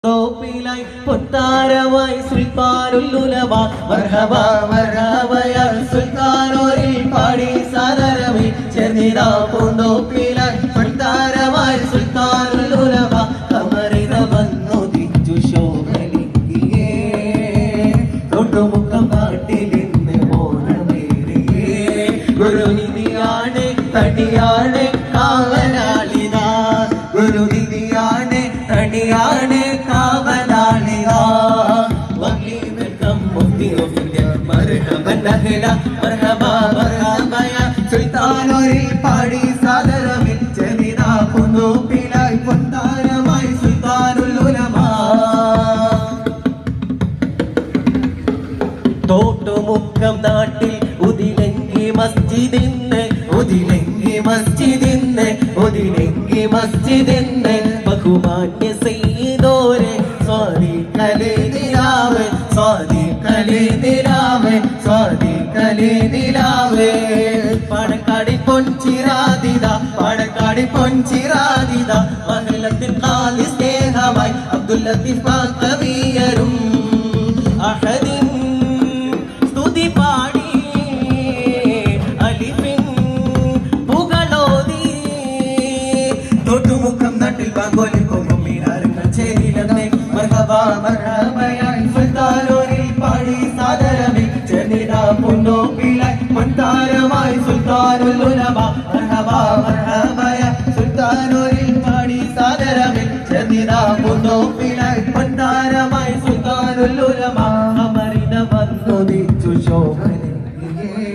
തോപ്പിലായി പൊത്താരമായി സുൽത്താനുല്ലുലമ മർഹബ മർഹബ യാ സുൽത്താനോരിൽ പാടി സാദരമി ചേർന്നിതാ പൂന്തോപ്പിലായി പൊത്താരമായി സുൽത്താനുല്ലുലമ കമറിത വന്നുദിച്ചു ശോഭലിക്കിയേ തൊട്ടുമുക്കം നാട്ടിലിന്ന് മോനമേറിയേ ഗുരുനിധിയാണ് തടിയാണ് കാവലാളിതാ ഗുരുനിധിയാണ് തടിയാണ് കാവലാളിതാ സുൽത്താനോരിൽ പാടി സാദരമിൽ ചെറിതാ പൂന്തോപ്പിലായി പൊത്താരമായി സുൽത്താനുല്ലുലമ തോട്ടുമുക്കം നാട്ടിൽ ഉദിലെങ്കി മസ്ജിദിന്ന് ബഹുമാന്യ സയ്യിദോരെ സ്വാദിഖലേ നിലാവേ പാണക്കാടി പൊൻചിറാദിത മഹലത്തിൻ ഖാലി സ്നേഹമായി അബ്ദുൽ ലത്തീഫ് കവിയരും അഹദിൻ സ്തുതി പാടി അലിഫിൻ പുകളോതി തൊട്ടുമുഖം നാട്ടിൽ ബാങ്കോലി പോകും മീനാരങ്ങൾ ചേരിലെന്നേ മർഹബ മർഹബ യാ സുൽത്താനോരിൽ പാടി സാദരമിൽ ചെന്നിതാ പൂന്തോപ്പിലായി പൊൻതാരമായി സുൽത്താനുല്ലുലമ മർഹബ മർഹബ യാ സുൽത്താനോരിൽ പാടി സാദരമിൽ ചെന്നിതാ പൂന്തോപ്പിലായി പൊൻതാരമായി സുൽത്താനുല്ലുലമ അമരിത വന്നുദിച്ചു ശോഭലിക്കിയേ